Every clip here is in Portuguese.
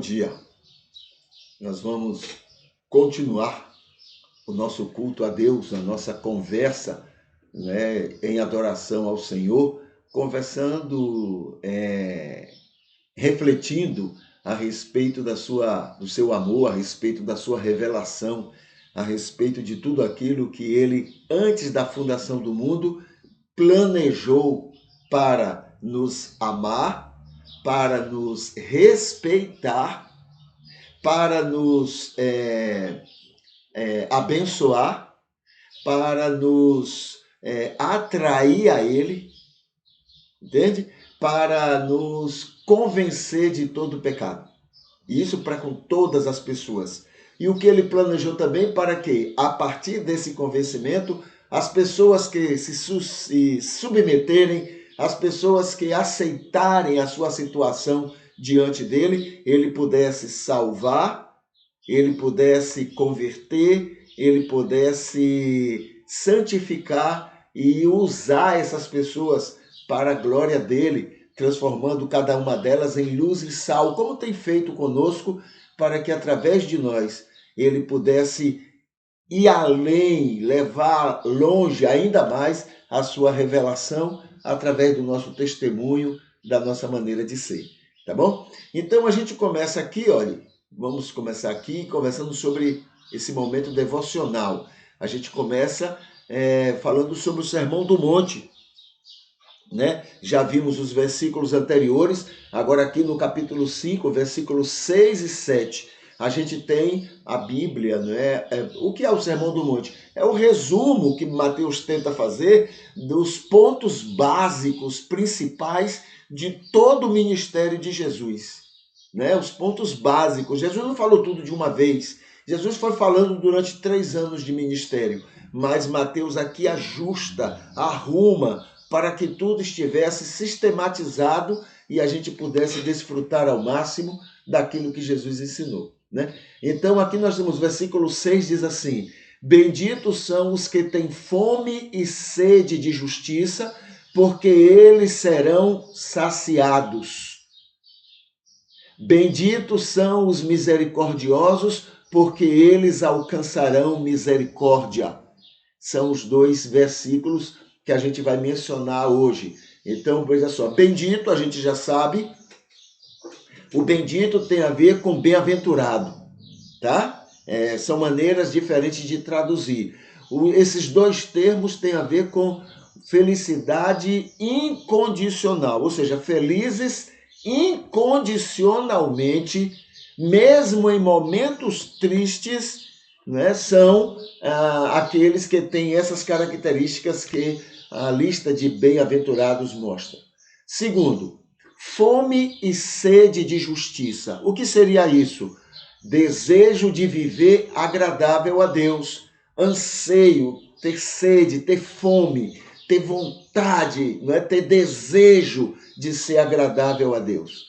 dia. Nós vamos continuar o nosso culto a Deus, a nossa conversa, né, em adoração ao Senhor, conversando, refletindo a respeito do seu amor, a respeito da sua revelação, a respeito de tudo aquilo que Ele, antes da fundação do mundo, planejou para nos amar, para nos respeitar, para nos abençoar, para nos atrair a Ele, entende? Para nos convencer de todo pecado. Isso para com todas as pessoas. E o que Ele planejou também para que, a partir desse convencimento, as pessoas que se submeterem, as pessoas que aceitarem a sua situação diante dele, ele pudesse salvar, ele pudesse converter, ele pudesse santificar e usar essas pessoas para a glória dele, transformando cada uma delas em luz e sal, como tem feito conosco, para que através de nós ele pudesse ir além, levar longe ainda mais a sua revelação através do nosso testemunho, da nossa maneira de ser, tá bom? Então a gente começa aqui, olha, vamos começar aqui conversando sobre esse momento devocional. A gente começa falando sobre o Sermão do Monte, né? Já vimos os versículos anteriores, agora aqui no capítulo 5, versículos 6 e 7, a gente tem a Bíblia, né? O que é o Sermão do Monte? É o resumo que Mateus tenta fazer dos pontos básicos, principais de todo o ministério de Jesus, né? Os pontos básicos. Jesus não falou tudo de uma vez. Jesus foi falando durante 3 anos de ministério, mas Mateus aqui ajusta, arruma, para que tudo estivesse sistematizado e a gente pudesse desfrutar ao máximo daquilo que Jesus ensinou, né? Então aqui nós temos o versículo 6, diz assim: benditos são os que têm fome e sede de justiça, porque eles serão saciados. Benditos são os misericordiosos, porque eles alcançarão misericórdia. São os 2 versículos que a gente vai mencionar hoje. Então, veja só, bendito, a gente já sabe, o bendito tem a ver com bem-aventurado, tá? São maneiras diferentes de traduzir. Esses 2 termos têm a ver com felicidade incondicional, ou seja, felizes incondicionalmente, mesmo em momentos tristes, né? São aqueles que têm essas características que a lista de bem-aventurados mostra. Segundo, fome e sede de justiça. O que seria isso? Desejo de viver agradável a Deus, anseio, ter sede, ter fome, ter vontade, não é? Ter desejo de ser agradável a Deus.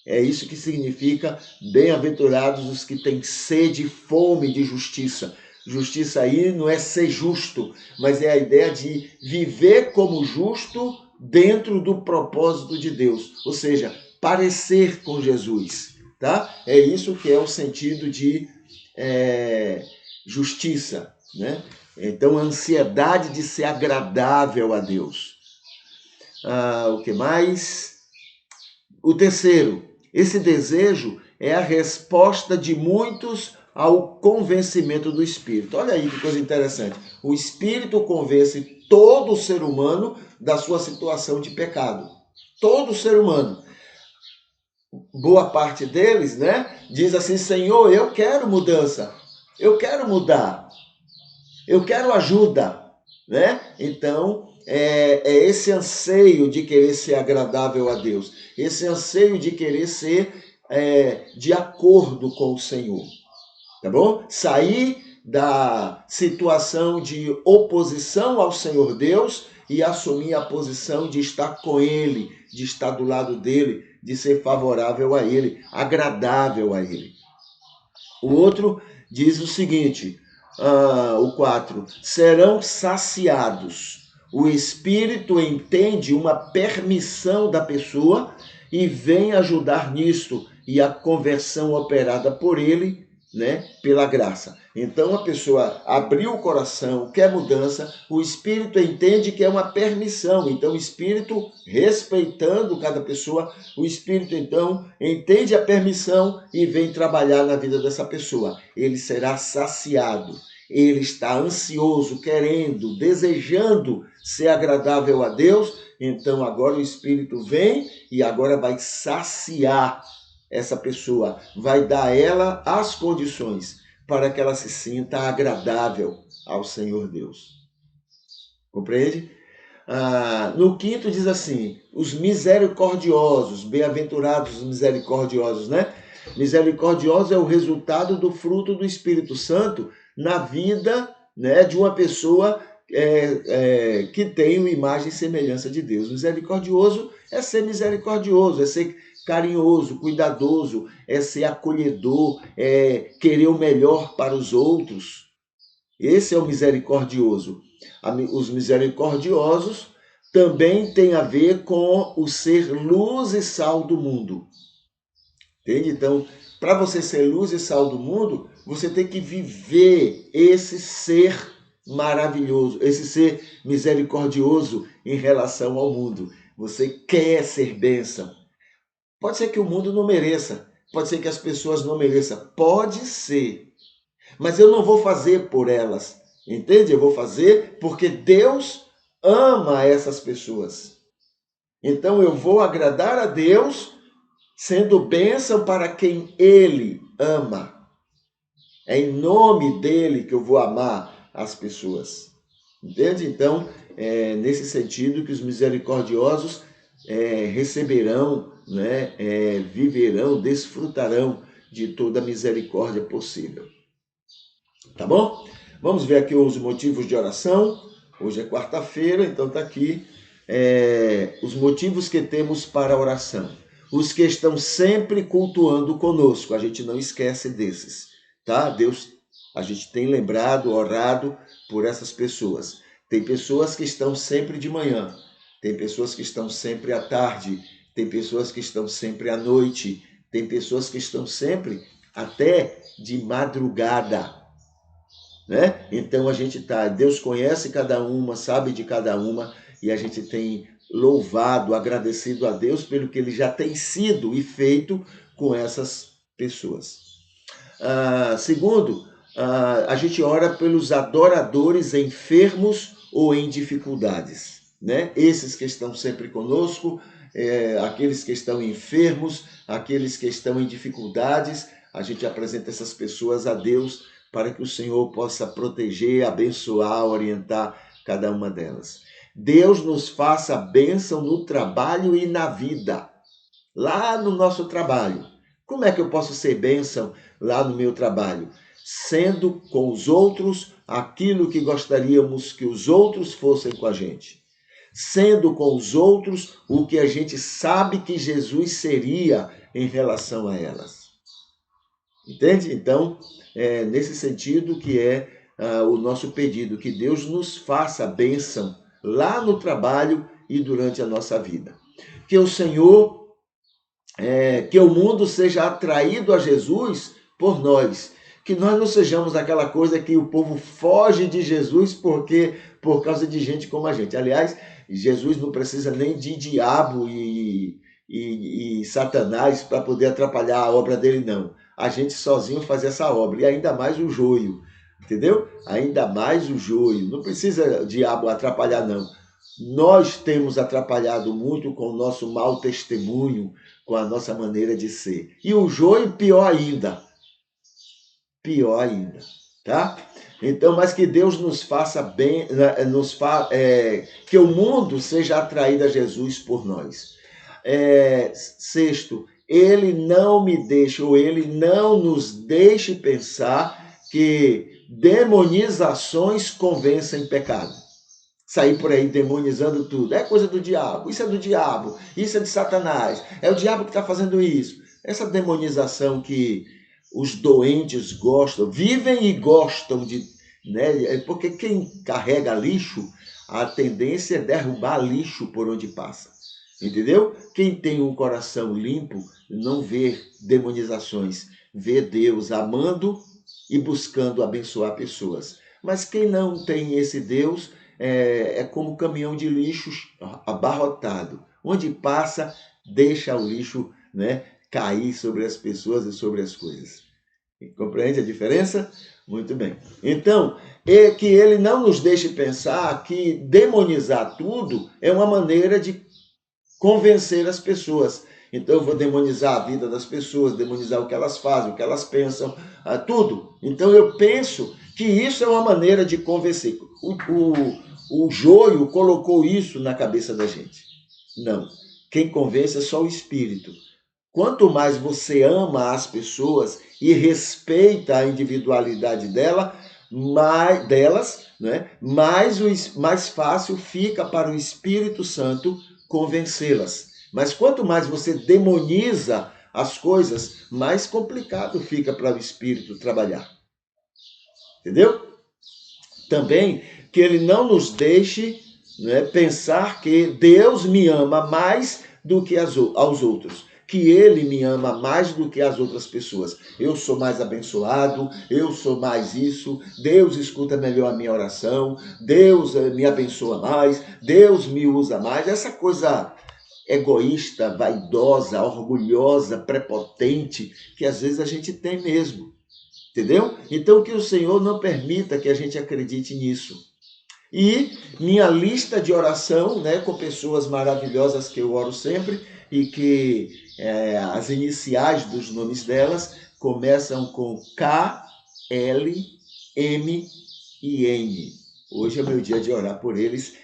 É isso que significa bem-aventurados os que têm sede e fome de justiça. Justiça aí não é ser justo, mas é a ideia de viver como justo dentro do propósito de Deus, ou seja, parecer com Jesus, tá? É isso que é o sentido de justiça, né? Então, a ansiedade de ser agradável a Deus. O que mais? O terceiro, esse desejo é a resposta de muitos ao convencimento do Espírito. Olha aí que coisa interessante. O Espírito convence todo ser humano da sua situação de pecado. Todo ser humano. Boa parte deles, né, diz assim: Senhor, eu quero mudança. Eu quero mudar. Eu quero ajuda, né? Então, é esse anseio de querer ser agradável a Deus. Esse anseio de querer ser de acordo com o Senhor. Tá bom? Sair da situação de oposição ao Senhor Deus e assumir a posição de estar com Ele, de estar do lado dele, de ser favorável a Ele, agradável a Ele. O outro diz o seguinte, o 4, serão saciados. O Espírito entende uma permissão da pessoa e vem ajudar nisto. e a conversão operada por ele, né, pela graça. Então a pessoa abriu o coração, quer mudança, o Espírito entende que é uma permissão. Então o Espírito, respeitando cada pessoa, o Espírito então entende a permissão e vem trabalhar na vida dessa pessoa. Ele será saciado. Ele está ansioso, querendo, desejando ser agradável a Deus. Então agora o Espírito vem e agora vai saciar essa pessoa, vai dar a ela as condições para que ela se sinta agradável ao Senhor Deus. Compreende? No quinto diz assim, os misericordiosos, bem-aventurados os misericordiosos, né? Misericordioso é o resultado do fruto do Espírito Santo na vida, né, de uma pessoa que tem uma imagem e semelhança de Deus. Misericordioso é ser misericordioso, é ser carinhoso, cuidadoso, é ser acolhedor, é querer o melhor para os outros. Esse é o misericordioso. Os misericordiosos também têm a ver com o ser luz e sal do mundo. Entende? Então, para você ser luz e sal do mundo, você tem que viver esse ser maravilhoso, esse ser misericordioso em relação ao mundo. Você quer ser bênção. Pode ser que o mundo não mereça, pode ser que as pessoas não mereçam, pode ser. Mas eu não vou fazer por elas, entende? Eu vou fazer porque Deus ama essas pessoas. Então eu vou agradar a Deus sendo bênção para quem Ele ama. É em nome dEle que eu vou amar as pessoas. Entende? Então, nesse sentido que os misericordiosos receberão, né, viverão, desfrutarão de toda a misericórdia possível. Tá bom? Vamos ver aqui os motivos de oração. Hoje é quarta-feira, então está aqui os motivos que temos para a oração. Os que estão sempre cultuando conosco, a gente não esquece desses, tá? Deus, a gente tem lembrado, orado por essas pessoas. Tem pessoas que estão sempre de manhã, tem pessoas que estão sempre à tarde, tem pessoas que estão sempre à noite, tem pessoas que estão sempre até de madrugada, né? Então a gente Deus conhece cada uma, sabe de cada uma, e a gente tem louvado, agradecido a Deus pelo que Ele já tem sido e feito com essas pessoas. Segundo, a gente ora pelos adoradores enfermos ou em dificuldades, né? Esses que estão sempre conosco, aqueles que estão enfermos, aqueles que estão em dificuldades, a gente apresenta essas pessoas a Deus para que o Senhor possa proteger, abençoar, orientar cada uma delas. Deus nos faça bênção no trabalho e na vida, lá no nosso trabalho. Como é que eu posso ser bênção lá no meu trabalho? Sendo com os outros aquilo que gostaríamos que os outros fossem com a gente. Sendo com os outros o que a gente sabe que Jesus seria em relação a elas. Entende? Então, nesse sentido que o nosso pedido, que Deus nos faça bênção lá no trabalho e durante a nossa vida. Que o Senhor, que o mundo seja atraído a Jesus por nós. Que nós não sejamos aquela coisa que o povo foge de Jesus por causa de gente como a gente. Aliás, Jesus não precisa nem de diabo e Satanás para poder atrapalhar a obra dele, não. A gente sozinho faz essa obra, e ainda mais o joio, entendeu? Ainda mais o joio. Não precisa o diabo atrapalhar, não. Nós temos atrapalhado muito com o nosso mau testemunho, com a nossa maneira de ser. E o joio, pior ainda. Pior ainda, tá? Então, mas que Deus nos faça bem, que o mundo seja atraído a Jesus por nós. Sexto, Ele não me deixa, ou Ele não nos deixe pensar que demonizações convencem pecado. Sair por aí demonizando tudo. É coisa do diabo, isso é do diabo, isso é de Satanás, é o diabo que está fazendo isso. Essa demonização que os doentes gostam, vivem e gostam de, né? Porque quem carrega lixo, a tendência é derrubar lixo por onde passa. Entendeu? Quem tem um coração limpo não vê demonizações, vê Deus amando e buscando abençoar pessoas. Mas quem não tem esse Deus é como um caminhão de lixo abarrotado. Onde passa, deixa o lixo, né, cair sobre as pessoas e sobre as coisas. Compreende a diferença? Muito bem. Então, é que ele não nos deixe pensar que demonizar tudo é uma maneira de convencer as pessoas. Então eu vou demonizar a vida das pessoas, demonizar o que elas fazem, o que elas pensam, tudo. Então eu penso que isso é uma maneira de convencer. O joio colocou isso na cabeça da gente. Não. Quem convence é só o Espírito. Quanto mais você ama as pessoas e respeita a individualidade delas, né, mais fácil fica para o Espírito Santo convencê-las. Mas quanto mais você demoniza as coisas, mais complicado fica para o Espírito trabalhar. Entendeu? Também que ele não nos deixe, né, pensar que Deus me ama mais do que aos outros, que ele me ama mais do que as outras pessoas. Eu sou mais abençoado, eu sou mais isso, Deus escuta melhor a minha oração, Deus me abençoa mais, Deus me usa mais. Essa coisa egoísta, vaidosa, orgulhosa, prepotente, que às vezes a gente tem mesmo. Entendeu? Então que o Senhor não permita que a gente acredite nisso. E minha lista de oração, né, com pessoas maravilhosas que eu oro sempre e que as iniciais dos nomes delas começam com K, L, M e N. Hoje é meu dia de orar por eles.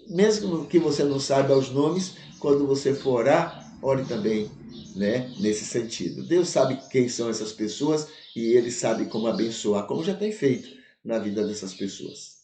Mesmo que você não saiba os nomes, quando você for orar, ore também, né, nesse sentido. Deus sabe quem são essas pessoas e ele sabe como abençoar, como já tem feito na vida dessas pessoas.